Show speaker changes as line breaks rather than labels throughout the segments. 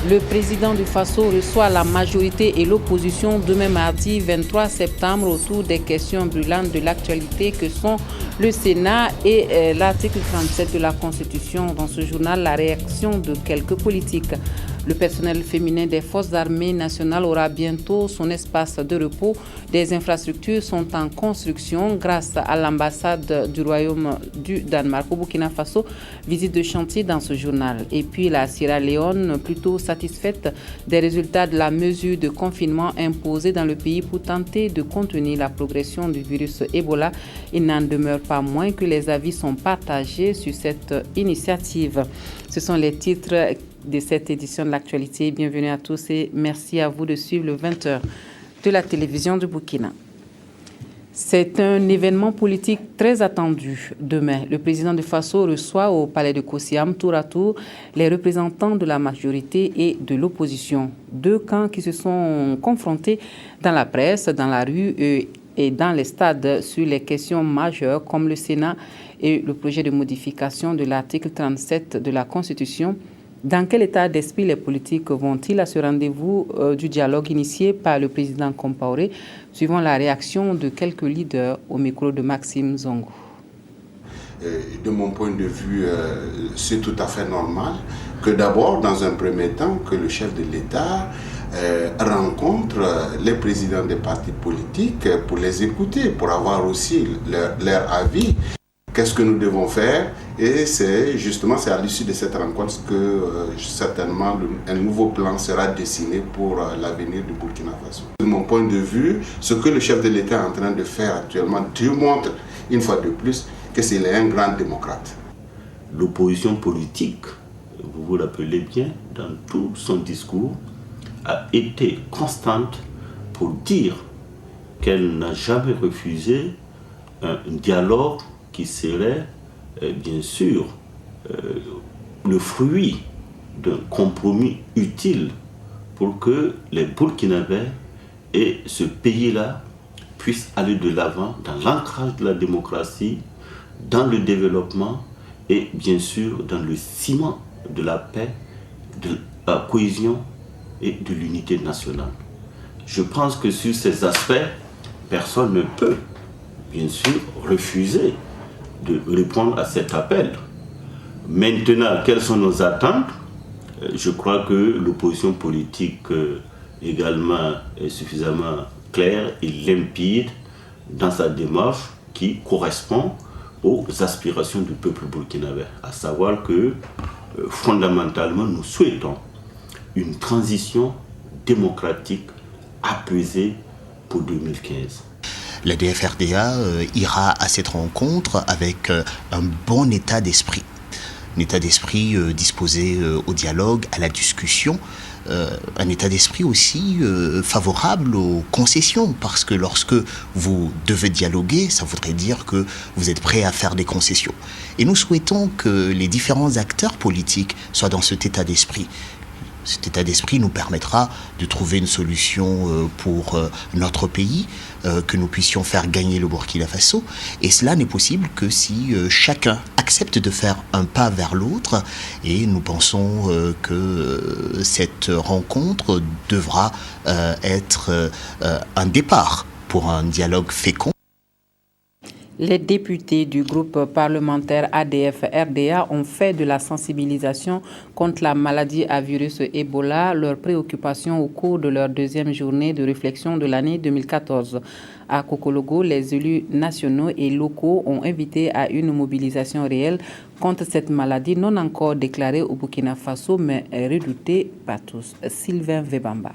Le président du Faso reçoit la majorité et l'opposition demain mardi 23 septembre autour des questions brûlantes de l'actualité que sont le Sénat et l'article 37 de la Constitution. Dans ce journal, la réaction de quelques politiques. Le personnel féminin des forces armées nationales aura bientôt son espace de repos. Des infrastructures sont en construction grâce à l'ambassade du Royaume du Danemark au Burkina Faso. Visite de chantier dans ce journal. Et puis la Sierra Leone, plutôt satisfaite des résultats de la mesure de confinement imposée dans le pays pour tenter de contenir la progression du virus Ebola. Il n'en demeure pas moins que les avis sont partagés sur cette initiative. Ce sont les titres de cette édition de l'actualité. Bienvenue à tous et merci à vous de suivre le 20h de la télévision du Burkina. C'est un événement politique très attendu. Demain, le président du Faso reçoit au palais de Kosiam tour à tour les représentants de la majorité et de l'opposition. Deux camps qui se sont confrontés dans la presse, dans la rue et dans les stades sur les questions majeures comme le Sénat et le projet de modification de l'article 37 de la Constitution. Dans quel état d'esprit les politiques vont-ils à ce rendez-vous du dialogue initié par le président Compaoré, suivant la réaction de quelques leaders au micro de Maxime Zongo?
De mon point de vue, c'est tout à fait normal que d'abord, dans un premier temps, que le chef de l'État rencontre les présidents des partis politiques pour les écouter, pour avoir aussi leur avis. Qu'est-ce que nous devons faire? Et c'est à l'issue de cette rencontre que certainement un nouveau plan sera dessiné pour l'avenir du Burkina Faso. De mon point de vue, ce que le chef de l'État est en train de faire actuellement démontre une fois de plus que c'est un grand démocrate.
L'opposition politique, vous vous rappelez bien, dans tout son discours, a été constante pour dire qu'elle n'a jamais refusé un dialogue qui serait bien sûr le fruit d'un compromis utile pour que les Burkinabés et ce pays-là puissent aller de l'avant dans l'ancrage de la démocratie, dans le développement et bien sûr dans le ciment de la paix, de la cohésion et de l'unité nationale. Je pense que sur ces aspects, personne ne peut bien sûr refuser de répondre à cet appel. Maintenant, quelles sont nos attentes? Je crois que l'opposition politique également est suffisamment claire et limpide dans sa démarche qui correspond aux aspirations du peuple burkinabé. À savoir que fondamentalement, nous souhaitons une transition démocratique apaisée pour 2015.
La DFRDA ira à cette rencontre avec un bon état d'esprit. Un état d'esprit disposé au dialogue, à la discussion. Un état d'esprit aussi favorable aux concessions, parce que lorsque vous devez dialoguer, ça voudrait dire que vous êtes prêt à faire des concessions. Et nous souhaitons que les différents acteurs politiques soient dans cet état d'esprit. Cet état d'esprit nous permettra de trouver une solution pour notre pays, que nous puissions faire gagner le Burkina Faso. Et cela n'est possible que si chacun accepte de faire un pas vers l'autre. Et nous pensons que cette rencontre devra être un départ pour un dialogue fécond.
Les députés du groupe parlementaire ADF-RDA ont fait de la sensibilisation contre la maladie à virus Ebola leur préoccupation au cours de leur deuxième journée de réflexion de l'année 2014. À Kokologo, les élus nationaux et locaux ont invité à une mobilisation réelle contre cette maladie non encore déclarée au Burkina Faso mais redoutée par tous. Sylvain Vebamba.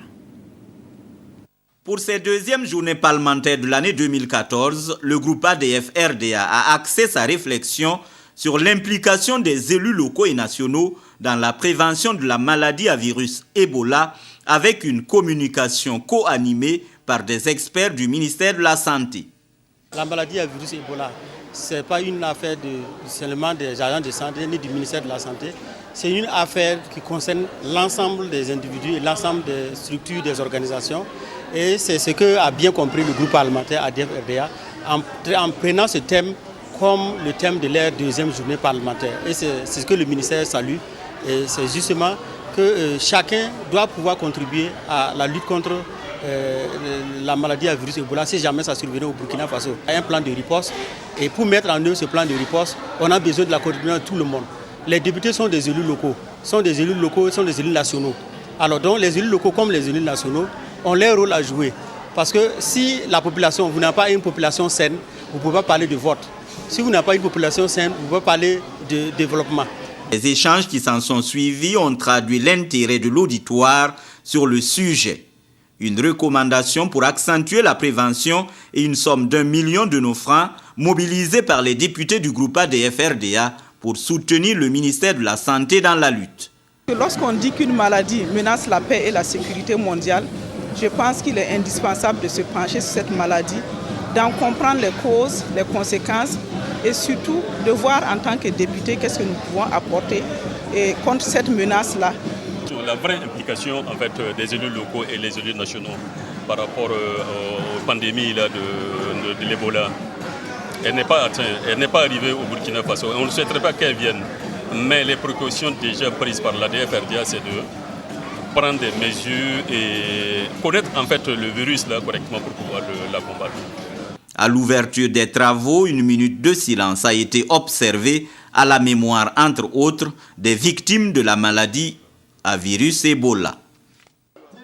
Pour ces deuxièmes journées parlementaires de l'année 2014, le groupe ADF-RDA a axé sa réflexion sur l'implication des élus locaux et nationaux dans la prévention de la maladie à virus Ebola avec une communication co-animée par des experts du ministère de la Santé.
La maladie à virus Ebola, ce n'est pas une affaire seulement des agents de santé ni du ministère de la Santé. C'est une affaire qui concerne l'ensemble des individus et l'ensemble des structures, des organisations. Et c'est ce qu'a bien compris le groupe parlementaire ADF-RDA en prenant ce thème comme le thème de leur deuxième journée parlementaire. Et c'est ce que le ministère salue. Et c'est justement que chacun doit pouvoir contribuer à la lutte contre la maladie à virus Ebola si jamais ça survenait au Burkina Faso. Il y a un plan de riposte et pour mettre en œuvre ce plan de riposte, on a besoin de la coordination de tout le monde. Les députés sont des élus locaux, sont des élus nationaux. Alors donc les élus locaux comme les élus nationaux ont leur rôle à jouer. Parce que si la population, vous n'avez pas une population saine, vous ne pouvez pas parler de vote. Si vous n'avez pas une population saine, vous ne pouvez pas parler de développement.
Les échanges qui s'en sont suivis ont traduit l'intérêt de l'auditoire sur le sujet. Une recommandation pour accentuer la prévention et une somme d'1 million de nos francs mobilisés par les députés du groupe ADF-RDA pour soutenir le ministère de la Santé dans la lutte.
Lorsqu'on dit qu'une maladie menace la paix et la sécurité mondiale, je pense qu'il est indispensable de se pencher sur cette maladie, d'en comprendre les causes, les conséquences et surtout de voir en tant que député qu'est-ce que nous pouvons apporter contre cette menace-là.
La vraie implication en fait, des élus locaux et les élus nationaux par rapport aux pandémies là, de l'Ebola, elle n'est pas arrivée au Burkina Faso. On ne souhaiterait pas qu'elle vienne, mais les précautions déjà prises par l'ADF-RDA, c'est de prendre des mesures et connaître en fait le virus là correctement pour pouvoir la combattre.
À l'ouverture des travaux, une minute de silence a été observée à la mémoire, entre autres, des victimes de la maladie à virus Ebola.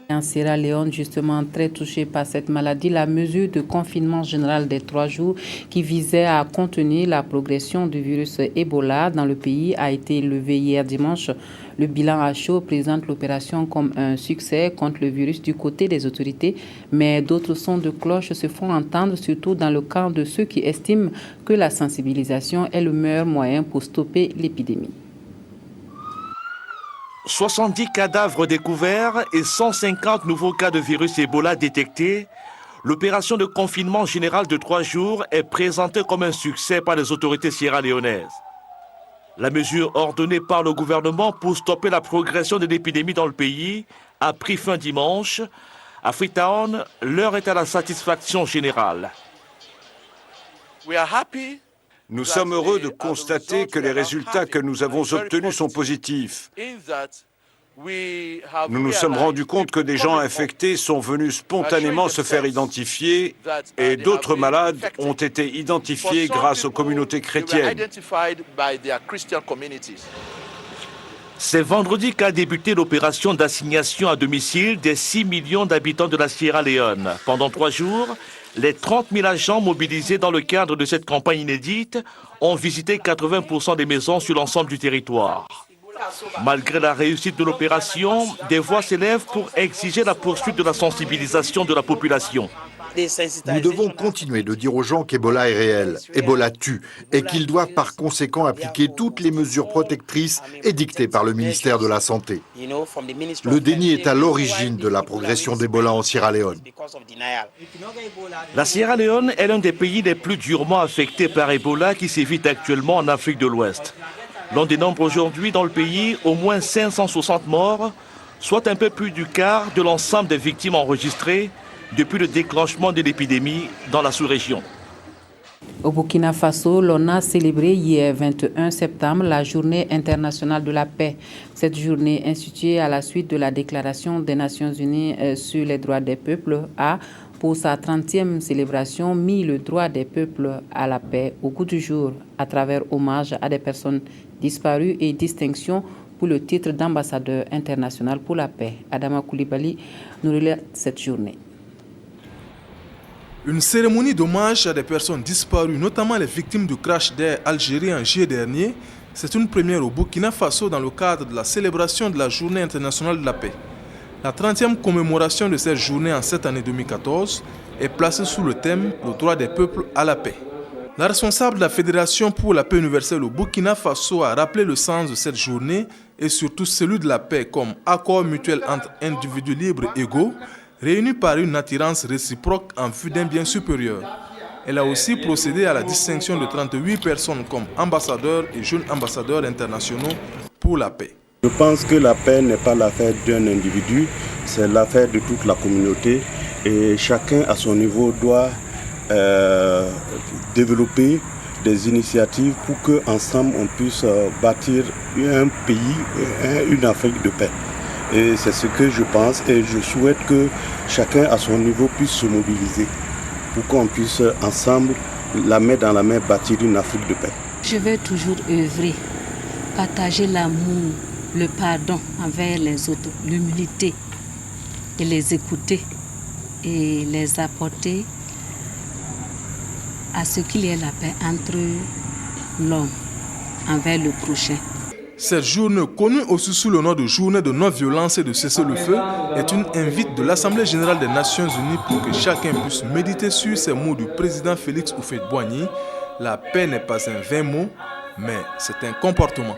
En Sierra Leone, justement très touché par cette maladie, la mesure de confinement général des 3 jours qui visait à contenir la progression du virus Ebola dans le pays a été levée hier dimanche. Le bilan à chaud présente l'opération comme un succès contre le virus du côté des autorités, mais d'autres sons de cloche se font entendre, surtout dans le camp de ceux qui estiment que la sensibilisation est le meilleur moyen pour stopper l'épidémie.
70 cadavres découverts et 150 nouveaux cas de virus Ebola détectés, l'opération de confinement général de 3 jours est présentée comme un succès par les autorités sierra-léonaises. La mesure ordonnée par le gouvernement pour stopper la progression de l'épidémie dans le pays a pris fin dimanche. À Freetown, l'heure est à la satisfaction générale.
Nous sommes heureux de constater que les résultats que nous avons obtenus sont positifs. Nous nous sommes rendus compte que des gens infectés sont venus spontanément se faire identifier et d'autres malades ont été identifiés grâce aux communautés chrétiennes.
C'est vendredi qu'a débuté l'opération d'assignation à domicile des 6 millions d'habitants de la Sierra Leone. Pendant 3 jours, les 30 000 agents mobilisés dans le cadre de cette campagne inédite ont visité 80% des maisons sur l'ensemble du territoire. Malgré la réussite de l'opération, des voix s'élèvent pour exiger la poursuite de la sensibilisation de la population.
Nous devons continuer de dire aux gens qu'Ebola est réel, Ebola tue, et qu'ils doivent par conséquent appliquer toutes les mesures protectrices édictées par le ministère de la Santé. Le déni est à l'origine de la progression d'Ebola en Sierra Leone.
La Sierra Leone est l'un des pays les plus durement affectés par Ebola qui sévit actuellement en Afrique de l'Ouest. L'on dénombre aujourd'hui dans le pays au moins 560 morts, soit un peu plus du quart de l'ensemble des victimes enregistrées depuis le déclenchement de l'épidémie dans la sous-région.
Au Burkina Faso, l'on a célébré hier 21 septembre la Journée internationale de la paix. Cette journée, instituée à la suite de la Déclaration des Nations Unies sur les droits des peuples, a, pour sa 30e célébration, mis le droit des peuples à la paix au goût du jour à travers hommage à des personnes disparues et distinction pour le titre d'ambassadeur international pour la paix. Adama Koulibaly nous relate cette journée.
Une cérémonie d'hommage à des personnes disparues, notamment les victimes du crash d'Air Algérie en juillet dernier, c'est une première au Burkina Faso dans le cadre de la célébration de la Journée internationale de la paix. La 30e commémoration de cette journée en cette année 2014 est placée sous le thème « Le droit des peuples à la paix ». La responsable de la Fédération pour la paix universelle au Burkina Faso a rappelé le sens de cette journée et surtout celui de la paix comme accord mutuel entre individus libres et égaux, réunis par une attirance réciproque en vue d'un bien supérieur. Elle a aussi procédé à la distinction de 38 personnes comme ambassadeurs et jeunes ambassadeurs internationaux pour la paix.
Je pense que la paix n'est pas l'affaire d'un individu, c'est l'affaire de toute la communauté et chacun à son niveau doit développer des initiatives pour qu'ensemble on puisse bâtir un pays, une Afrique de paix. Et c'est ce que je pense et je souhaite que chacun à son niveau puisse se mobiliser pour qu'on puisse ensemble, la main dans la main, bâtir une Afrique de paix.
Je vais toujours œuvrer, partager l'amour, le pardon envers les autres, l'humilité et les écouter et les apporter à ce qu'il y ait la paix entre l'homme envers le prochain.
Cette journée, connue aussi sous le nom de journée de non-violence et de cessez-le-feu, est une invite de l'Assemblée générale des Nations unies pour que chacun puisse méditer sur ces mots du président Félix Houphouët-Boigny. La paix n'est pas un vain mot, mais c'est un comportement.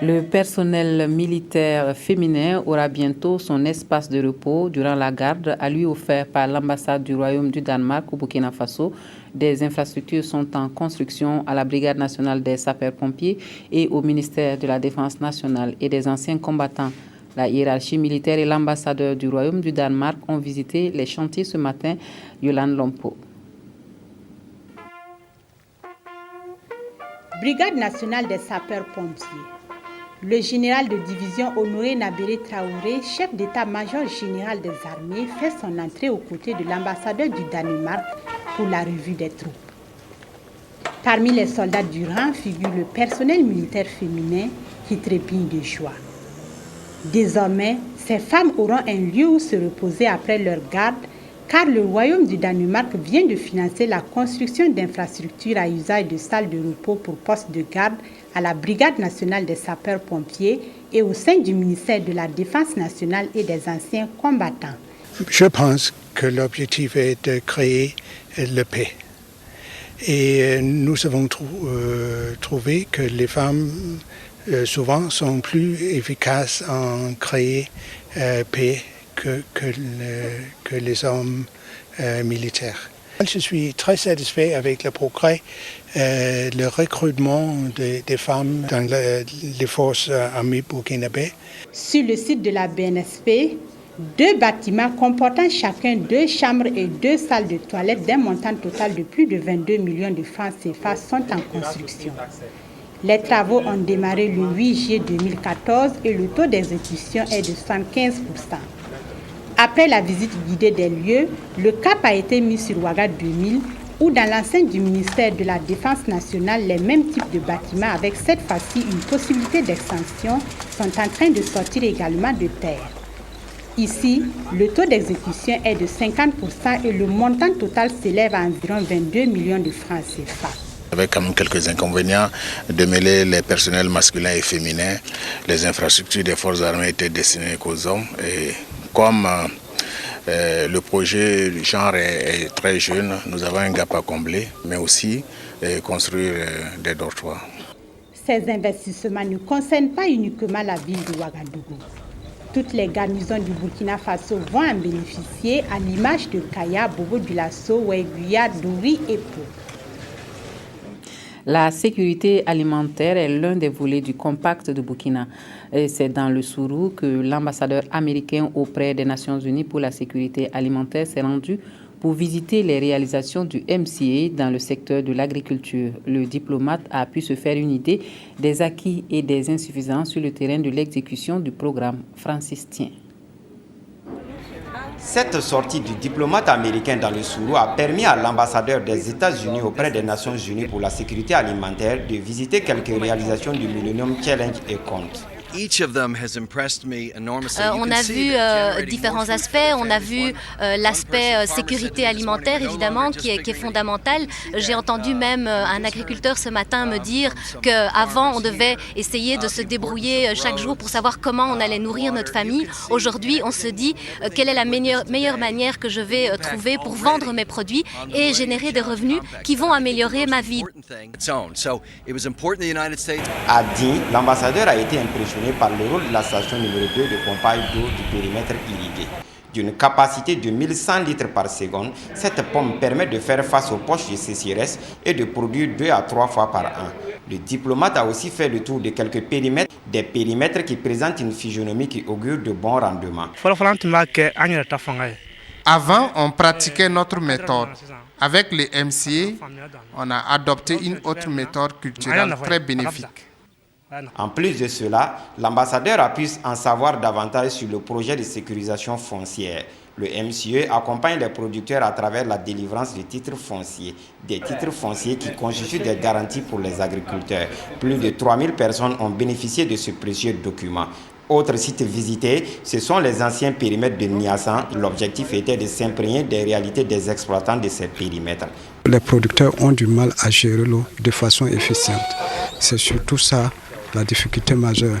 Le personnel militaire féminin aura bientôt son espace de repos durant la garde à lui offert par l'ambassade du Royaume du Danemark au Burkina Faso. Des infrastructures sont en construction à la Brigade nationale des sapeurs-pompiers et au ministère de la Défense nationale et des anciens combattants. La hiérarchie militaire et l'ambassadeur du Royaume du Danemark ont visité les chantiers ce matin. Yolande Lompo.
Brigade nationale des sapeurs-pompiers. Le général de division Honoré Nabéré Traoré, chef d'état-major général des armées, fait son entrée aux côtés de l'ambassadeur du Danemark pour la revue des troupes. Parmi les soldats du rang figure le personnel militaire féminin qui trépigne de joie. Désormais, ces femmes auront un lieu où se reposer après leur garde, car le Royaume du Danemark vient de financer la construction d'infrastructures à usage de salles de repos pour postes de garde à la Brigade nationale des sapeurs-pompiers et au sein du ministère de la Défense nationale et des anciens combattants.
Je pense que l'objectif est de créer la paix. Et nous avons trouvé que les femmes souvent sont plus efficaces en créer paix que les hommes militaires. Je suis très satisfait avec le progrès, le recrutement des femmes dans les forces armées burkinabées.
Sur le site de la BNSP, 2 bâtiments comportant chacun 2 chambres et 2 salles de toilette d'un montant total de plus de 22 millions de francs CFA sont en construction. Les travaux ont démarré le 8 juillet 2014 et le taux d'exécution est de 75%. Après la visite guidée des lieux, le cap a été mis sur Ouaga 2000, où dans l'enceinte du ministère de la Défense nationale, les mêmes types de bâtiments avec cette fois-ci une possibilité d'extension sont en train de sortir également de terre. Ici, le taux d'exécution est de 50% et le montant total s'élève à environ 22 millions de francs CFA.
Avec quand même quelques inconvénients de mêler les personnels masculins et féminins. Les infrastructures des forces armées étaient destinées qu'aux hommes. Et comme le projet du genre est très jeune, nous avons un gap à combler, mais aussi construire des dortoirs.
Ces investissements ne concernent pas uniquement la ville de Ouagadougou. Toutes les garnisons du Burkina Faso vont en bénéficier, à l'image de Kaya, Bobo-Dioulasso, Ouaiguya, Douri et Pau.
La sécurité alimentaire est l'un des volets du compact de Burkina. C'est dans le Sourou que l'ambassadeur américain auprès des Nations Unies pour la sécurité alimentaire s'est rendu pour visiter les réalisations du MCA dans le secteur de l'agriculture. Le diplomate a pu se faire une idée des acquis et des insuffisances sur le terrain de l'exécution du programme. Francis Tien.
Cette sortie du diplomate américain dans le Sourou a permis à l'ambassadeur des États-Unis auprès des Nations Unies pour la sécurité alimentaire de visiter quelques réalisations du Millennium Challenge et compte.
On a vu différents aspects. On a vu l'aspect sécurité alimentaire, évidemment, qui est fondamental. J'ai entendu même un agriculteur ce matin me dire qu'avant, on devait essayer de se débrouiller chaque jour pour savoir comment on allait nourrir notre famille. Aujourd'hui, on se dit quelle est la meilleure manière que je vais trouver pour vendre mes produits et générer des revenus qui vont améliorer ma vie.
A dit, l'ambassadeur a été impressionné par le rôle de la station numéro 2 de pompage d'eau du périmètre irrigué. D'une capacité de 1100 litres par seconde, cette pompe permet de faire face aux poches de sécheresse et de produire 2 à 3 fois par an. Le diplomate a aussi fait le tour de quelques périmètres, des périmètres qui présentent une physionomie qui augure de bons rendements.
Avant, on pratiquait notre méthode. Avec les MCA, on a adopté une autre méthode culturelle très bénéfique.
En plus de cela, l'ambassadeur a pu en savoir davantage sur le projet de sécurisation foncière. Le MCE accompagne les producteurs à travers la délivrance de titres fonciers, des titres fonciers qui constituent des garanties pour les agriculteurs. Plus de 3000 personnes ont bénéficié de ce précieux document. Autre site visité, ce sont les anciens périmètres de Niassan. L'objectif était de s'imprégner des réalités des exploitants de ces périmètres.
Les producteurs ont du mal à gérer l'eau de façon efficiente. C'est surtout ça la difficulté majeure.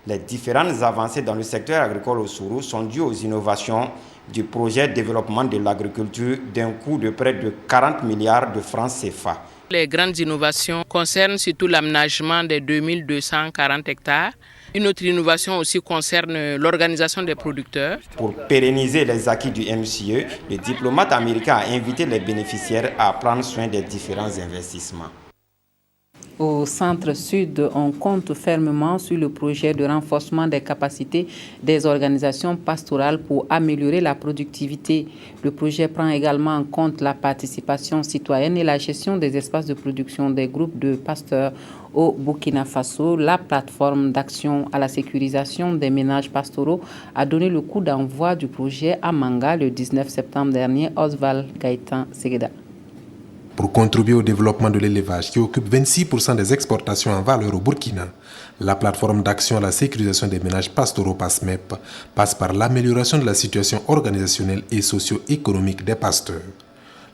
Les différentes avancées dans le secteur agricole au Sourou sont dues aux innovations du projet de développement de l'agriculture d'un coût de près de 40 milliards de francs CFA.
Les grandes innovations concernent surtout l'aménagement des 2240 hectares. Une autre innovation aussi concerne l'organisation des producteurs.
Pour pérenniser les acquis du MCE, le diplomate américain a invité les bénéficiaires à prendre soin des différents investissements.
Au Centre-Sud, on compte fermement sur le projet de renforcement des capacités des organisations pastorales pour améliorer la productivité. Le projet prend également en compte la participation citoyenne et la gestion des espaces de production des groupes de pasteurs au Burkina Faso. La plateforme d'action à la sécurisation des ménages pastoraux a donné le coup d'envoi du projet à Manga le 19 septembre dernier. Oswald Gaëtan Segeda.
Pour contribuer au développement de l'élevage qui occupe 26% des exportations en valeur au Burkina, la plateforme d'action à la sécurisation des ménages pastoraux PASMEP passe par l'amélioration de la situation organisationnelle et socio-économique des pasteurs.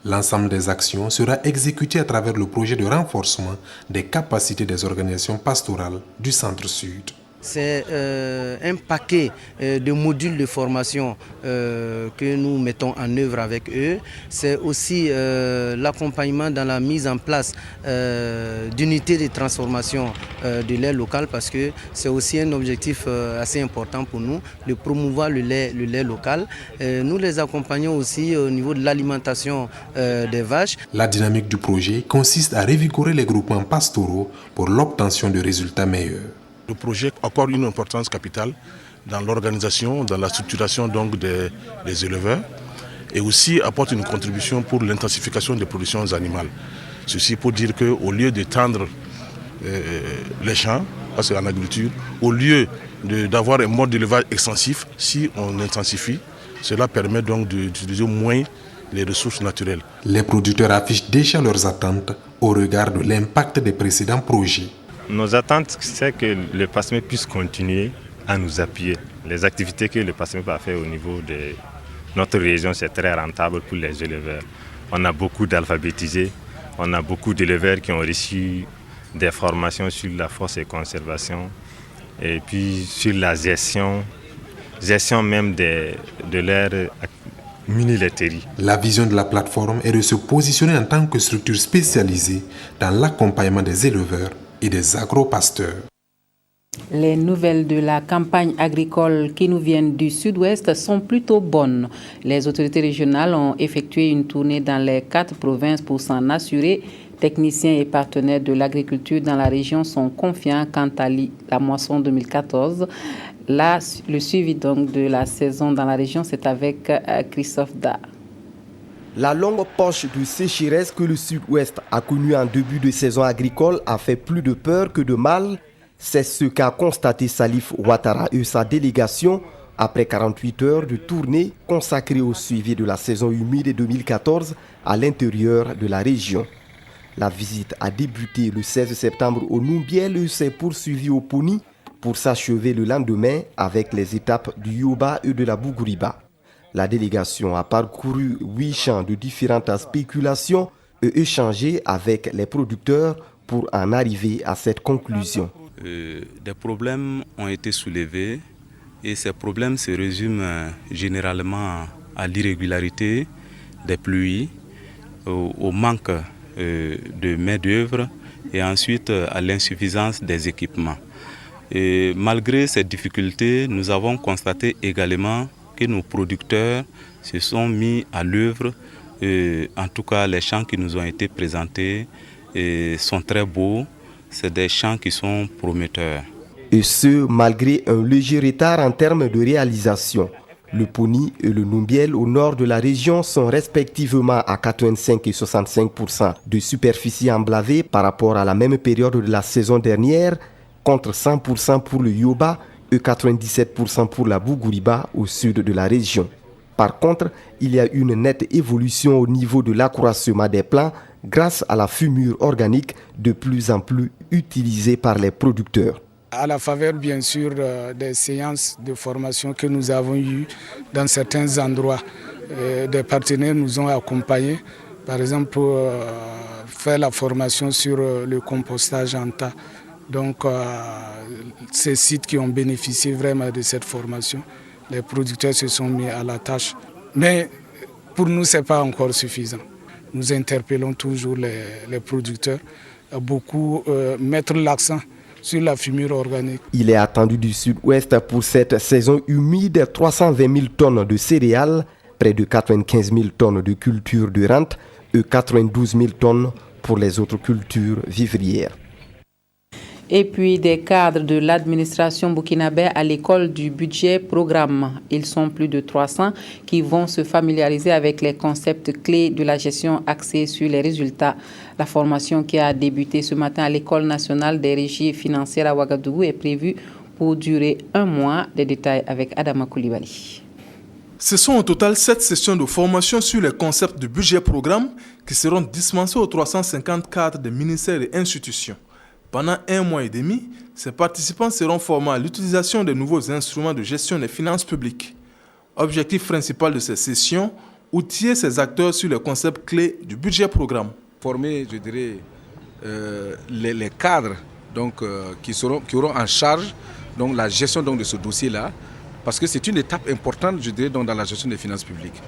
L'ensemble des actions sera exécuté à travers le projet de renforcement des capacités des organisations pastorales du Centre-Sud.
C'est un paquet de modules de formation que nous mettons en œuvre avec eux. C'est aussi l'accompagnement dans la mise en place d'unités de transformation de lait local, parce que c'est aussi un objectif assez important pour nous de promouvoir le lait local. Nous les accompagnons aussi au niveau de l'alimentation des vaches.
La dynamique du projet consiste à revigorer les groupements pastoraux pour l'obtention de résultats meilleurs.
Le projet accorde une importance capitale dans l'organisation, dans la structuration donc des éleveurs, et aussi apporte une contribution pour l'intensification des productions animales. Ceci pour dire qu'au lieu de tendre les champs, parce qu'en agriculture, au lieu d'avoir un mode d'élevage extensif, si on intensifie, cela permet donc d'utiliser moins les ressources naturelles.
Les producteurs affichent déjà leurs attentes au regard de l'impact des précédents projets.
Nos attentes, c'est que le PASMEP puisse continuer à nous appuyer. Les activités que le PASMEP a fait au niveau de notre région, c'est très rentable pour les éleveurs. On a beaucoup d'alphabétisés, on a beaucoup d'éleveurs qui ont reçu des formations sur la force et conservation, et puis sur la gestion même de leur mini-laiterie.
La vision de la plateforme est de se positionner en tant que structure spécialisée dans l'accompagnement des éleveurs et des agro-pasteurs.
Les nouvelles de la campagne agricole qui nous viennent du sud-ouest sont plutôt bonnes. Les autorités régionales ont effectué une tournée dans les 4 provinces pour s'en assurer. Techniciens et partenaires de l'agriculture dans la région sont confiants quant à la moisson 2014. Là, le suivi donc de la saison dans la région, c'est avec Christophe Da.
La longue poche de sécheresse que le sud-ouest a connue en début de saison agricole a fait plus de peur que de mal. C'est ce qu'a constaté Salif Ouattara et sa délégation après 48 heures de tournée consacrée au suivi de la saison humide 2014 à l'intérieur de la région. La visite a débuté le 16 septembre au Numbiel et s'est poursuivie au Poni pour s'achever le lendemain avec les étapes du Yoba et de la Bougouriba. La délégation a parcouru 8 champs de différentes spéculations et échangé avec les producteurs pour en arriver à cette conclusion.
Des problèmes ont été soulevés et ces problèmes se résument généralement à l'irrégularité des pluies, au manque de main-d'œuvre et ensuite à l'insuffisance des équipements. Et malgré ces difficultés, nous avons constaté également que nos producteurs se sont mis à l'œuvre. En tout cas, les champs qui nous ont été présentés sont très beaux. C'est des champs qui sont prometteurs.
Et ce, malgré un léger retard en termes de réalisation. Le Poni et le Numbiel au nord de la région sont respectivement à 85 et 65% de superficie emblavée par rapport à la même période de la saison dernière. contre 100% pour le Yoba et 97% pour la Bougouriba au sud de la région. Par contre, il y a une nette évolution au niveau de l'accroissement des plants grâce à la fumure organique de plus en plus utilisée par les producteurs.
À la faveur, bien sûr, des séances de formation que nous avons eues dans certains endroits, des partenaires nous ont accompagnés, par exemple pour faire la formation sur le compostage en tas. Donc, ces sites qui ont bénéficié vraiment de cette formation, les producteurs se sont mis à la tâche. Mais pour nous, ce n'est pas encore suffisant. Nous interpellons toujours les producteurs à beaucoup mettre l'accent sur la fumure organique.
Il est attendu du sud-ouest pour cette saison humide 320 000 tonnes de céréales, près de 95 000 tonnes de cultures de rente et 92 000 tonnes pour les autres cultures vivrières.
Et puis des cadres de l'administration burkinabé à l'école du budget programme. Ils sont plus de 300 qui vont se familiariser avec les concepts clés de la gestion axée sur les résultats. La formation qui a débuté ce matin à l'école nationale des régies financières à Ouagadougou est prévue pour durer 1 mois. Des détails avec Adama Koulibaly.
Ce sont au total 7 sessions de formation sur les concepts de budget programme qui seront dispensées aux 350 cadres des ministères et institutions. Pendant 1 mois et demi, ces participants seront formés à l'utilisation des nouveaux instruments de gestion des finances publiques. Objectif principal de ces sessions, outiller ces acteurs sur les concepts clés du budget programme.
Former, je dirais, les cadres qui auront en charge la gestion de ce dossier-là, parce que c'est une étape importante, je dirais, dans la gestion des finances publiques.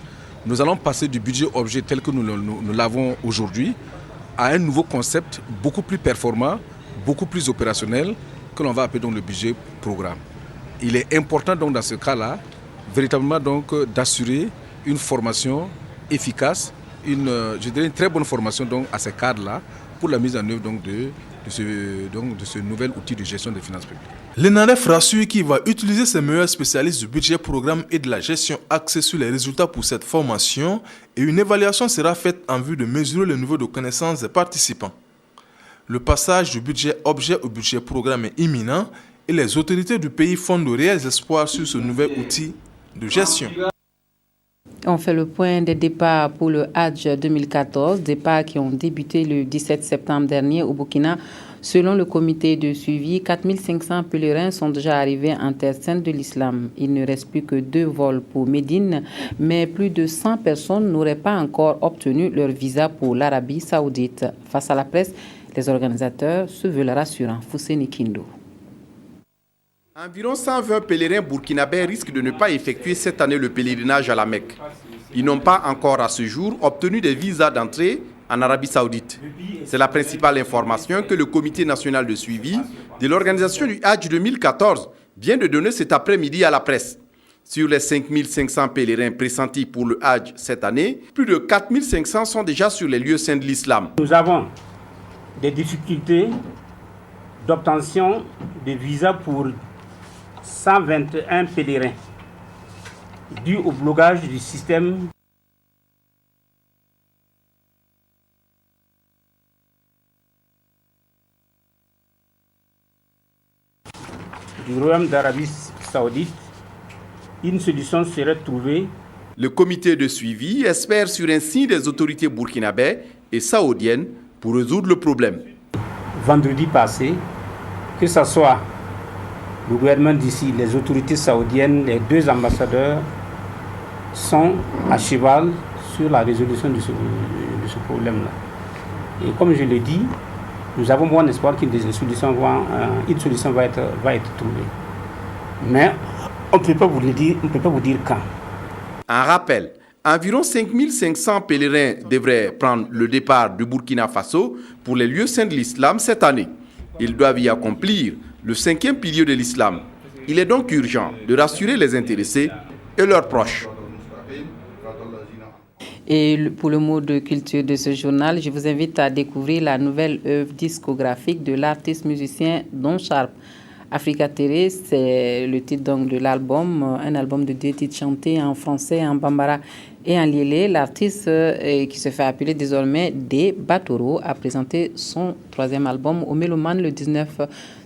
Nous allons passer du budget objet tel que nous l'avons aujourd'hui à un nouveau concept beaucoup plus performant, beaucoup plus opérationnel, que l'on va appeler le budget programme. Il est important dans ce cas-là, véritablement d'assurer une formation efficace, une très bonne formation à ces cadres-là pour la mise en œuvre de ce nouvel outil de gestion des finances publiques.
L'ENAREF rassure qu'il va utiliser ses meilleurs spécialistes du budget programme et de la gestion axée sur les résultats pour cette formation et une évaluation sera faite en vue de mesurer le niveau de connaissance des participants. Le passage du budget objet au budget programme est imminent et les autorités du pays font de réels espoirs sur ce nouvel outil de gestion.
On fait le point des départs pour le Hajj 2014, départs qui ont débuté le 17 septembre dernier au Burkina. Selon le comité de suivi, 4500 pèlerins sont déjà arrivés en terre sainte de l'islam. Il ne reste plus que 2 vols pour Médine, mais plus de 100 personnes n'auraient pas encore obtenu leur visa pour l'Arabie saoudite. Face à la presse, les organisateurs se veulent rassurants. Fousseni Kindo.
Environ 120 pèlerins burkinabés risquent de ne pas effectuer cette année le pèlerinage à la Mecque. Ils n'ont pas encore à ce jour obtenu des visas d'entrée en Arabie Saoudite. C'est la principale information que le comité national de suivi de l'organisation du Hajj 2014 vient de donner cet après-midi à la presse. Sur les 5500 pèlerins pressentis pour le Hajj cette année, plus de 4500 sont déjà sur les lieux saints de l'islam.
Nous avons des difficultés d'obtention de visas pour 121 pèlerins dû au blocage du système du Royaume d'Arabie Saoudite. Une solution serait trouvée.
Le comité de suivi espère sur un signe des autorités burkinabées et saoudiennes pour résoudre le problème.
Vendredi passé, que ce soit le gouvernement d'ici, les autorités saoudiennes, les 2 ambassadeurs sont à cheval sur la résolution de ce problème-là. Et comme je l'ai dit, nous avons bon espoir qu'une solution va être trouvée. Mais on ne peut pas vous dire quand.
En rappel, environ 5500 pèlerins devraient prendre le départ du Burkina Faso pour les lieux saints de l'islam cette année. Ils doivent y accomplir le 5e pilier de l'islam. Il est donc urgent de rassurer les intéressés et leurs proches.
Et pour le mot de culture de ce journal, je vous invite à découvrir la nouvelle œuvre discographique de l'artiste musicien Don Sharp. Africa Tere, c'est le titre donc de l'album, un album de 2 titres chantés en français, en bambara et en liélé. L'artiste qui se fait appeler désormais Des Batoro a présenté son 3e album au Mélomanes le 19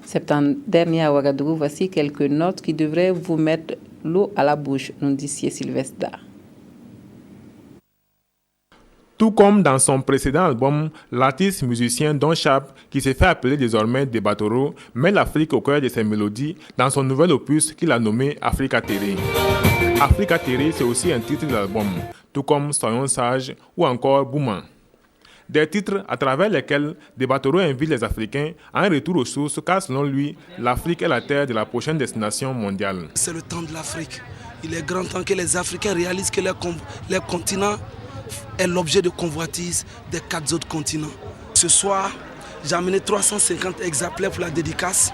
septembre dernier à Ouagadougou. Voici quelques notes qui devraient vous mettre l'eau à la bouche, nous dit Sylvestre.
Tout comme dans son précédent album, l'artiste musicien Don Chap, qui s'est fait appeler désormais Des Batoro, met l'Afrique au cœur de ses mélodies dans son nouvel opus qu'il a nommé Africa Tere. Africa Tere, c'est aussi un titre de l'album, tout comme Soyons sages ou encore Bouman. Des titres à travers lesquels Des Batoro invite les Africains à un retour aux sources, car selon lui, l'Afrique est la terre de la prochaine destination mondiale.
C'est le temps de l'Afrique. Il est grand temps que les Africains réalisent que leur continent est l'objet de convoitise des 4 autres continents. Ce soir, j'ai amené 350 exemplaires pour la dédicace.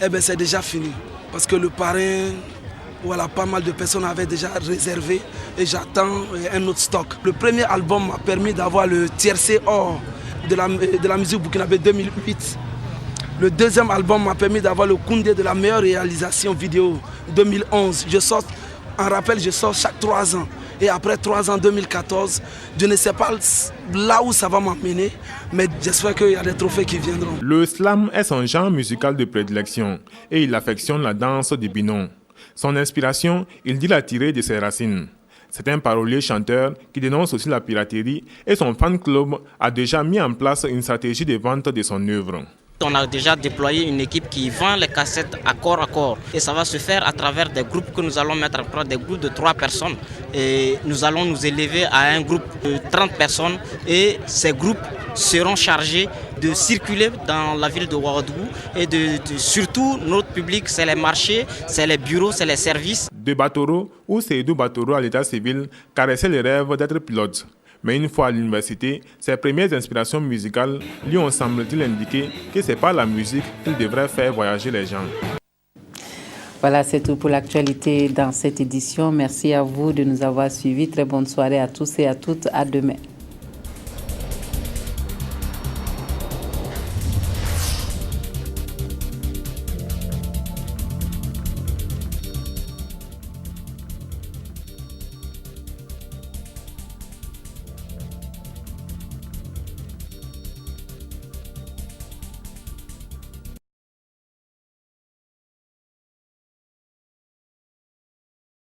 Eh bien, c'est déjà fini. Parce que le parrain, voilà, pas mal de personnes avaient déjà réservé et j'attends un autre stock. Le premier album m'a permis d'avoir le tiercé or de la musique burkinabé 2008. Le deuxième album m'a permis d'avoir le Koundé de la meilleure réalisation vidéo 2011. En rappel, je sors chaque 3 ans. Et après 3 ans, 2014, je ne sais pas là où ça va m'emmener, mais j'espère qu'il y a des trophées qui viendront.
Le slam est son genre musical de prédilection et il affectionne la danse des binômes. Son inspiration, il dit la tirer de ses racines. C'est un parolier chanteur qui dénonce aussi la piraterie et son fan club a déjà mis en place une stratégie de vente de son œuvre.
On a déjà déployé une équipe qui vend les cassettes à corps et ça va se faire à travers des groupes que nous allons mettre en place, des groupes de 3 personnes et nous allons nous élever à un groupe de 30 personnes et ces groupes seront chargés de circuler dans la ville de Ouagadougou et surtout notre public, c'est les marchés, c'est les bureaux, c'est les services.
Des Batoro ou Seydou Batoro à l'état civil caressait le rêve d'être pilote. Mais une fois à l'université, ses premières inspirations musicales lui ont semble-t-il indiqué que c'est pas la musique qu'il devrait faire voyager les gens.
Voilà, c'est tout pour l'actualité dans cette édition. Merci à vous de nous avoir suivis. Très bonne soirée à tous et à toutes. À demain.